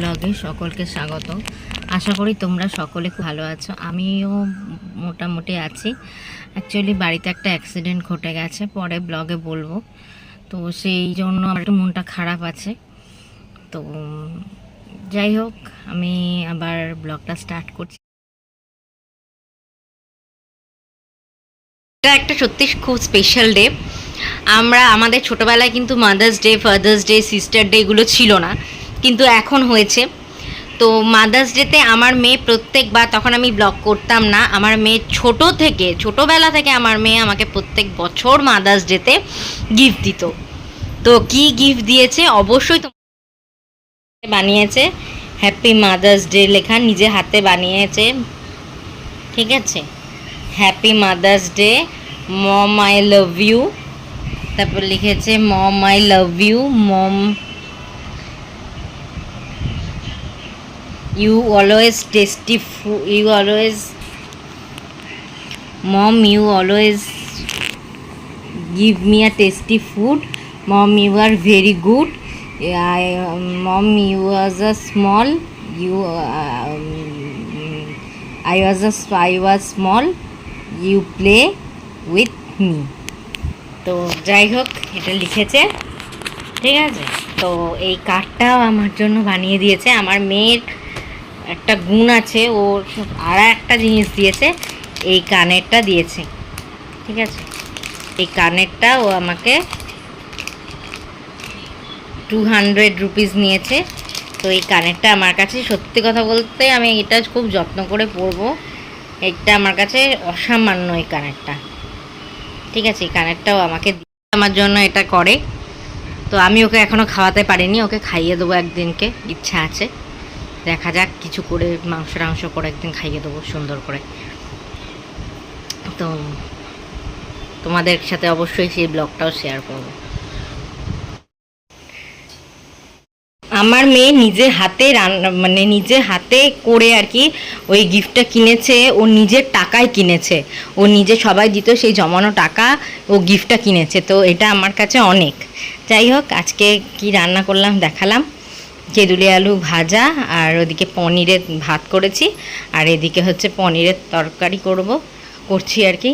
ব্লগে সকলকে স্বাগত। আশা করি তোমরা সকলে খুব ভালো আছো। আমিও মোটামুটি আছি। অ্যাকচুয়ালি বাড়িতে একটা অ্যাক্সিডেন্ট ঘটে গেছে, পরে ব্লগে বলবো। তো সেই জন্য আমার একটু মনটা খারাপ আছে। তো যাই হোক, আমি আবার ব্লগটা স্টার্ট করছি। এটা একটা সত্যি খুব স্পেশাল ডে। আমাদের ছোটোবেলায় কিন্তু mother's day, father's day, sister day এগুলো ছিল না, কিন্তু এখন হয়েছে। তো মাদার্স ডেতে আমার মেয়ে প্রত্যেকবার, তখন আমি ব্লগ করতাম না, আমার মেয়ে ছোটোবেলা থেকে আমার মেয়ে আমাকে প্রত্যেক বছর মাদার্স ডেতে গিফট দিত। তো কি গিফট দিয়েছে অবশ্যই বানিয়েছে হ্যাপি মাদার্স ডে লেখা, নিজে হাতে বানিয়েছে, ঠিক আছে। Happy mother's day, mom I love you. তারপর লিখেছে mom I love you, mom you always tasty food, you always mom, you always give me a tasty food, mom you are very good. Mom you was a small, you I was small, you play with me. তো যাই হোক, এটা লিখেছে, ঠিক আছে। তো এই কার্ডটাও আমার জন্য বানিয়ে দিয়েছে। আমার মেয়ের একটা গুণ আছে, ও আর একটা জিনিস দিয়েছে, এই কানেরটা দিয়েছে, ঠিক আছে। এই কানেরটা ও আমাকে 200 রুপিস নিয়েছে। তো এই কানেরটা আমার কাছে, সত্যি কথা বলতে, আমি এটা খুব যত্ন করে পরবো। এটা আমার কাছে অসামান্য এই কানেরটা, ঠিক আছে। এই কানেরটাও আমাকে আমার জন্য এটা করে। তো আমি ওকে এখনও খাওয়াতে পারিনি, ওকে খাইয়ে দেবো একদিনকে, ইচ্ছা আছে। দেখা যাক, কিছু করে মাংস করে একদিন খাইয়ে দেবো সুন্দর করে। তো তোমাদের সাথে অবশ্যই সেই ব্লগটাও শেয়ার করব। আমার মেয়ে নিজে হাতে নিজে হাতে করে আর কি ওই গিফটটা কিনেছে, ও নিজের টাকায় কিনেছে, ও নিজে সবাই দিত সেই জমানো টাকা, ও গিফটটা কিনেছে। তো এটা আমার কাছে অনেক। যাই হোক, আজকে কি রান্না করলাম দেখালাম। কেঁদুলি আলু ভাজা, আর ওদিকে পনিরের ভাত করেছি, আর এদিকে হচ্ছে পনিরের তরকারি করছি আর কি।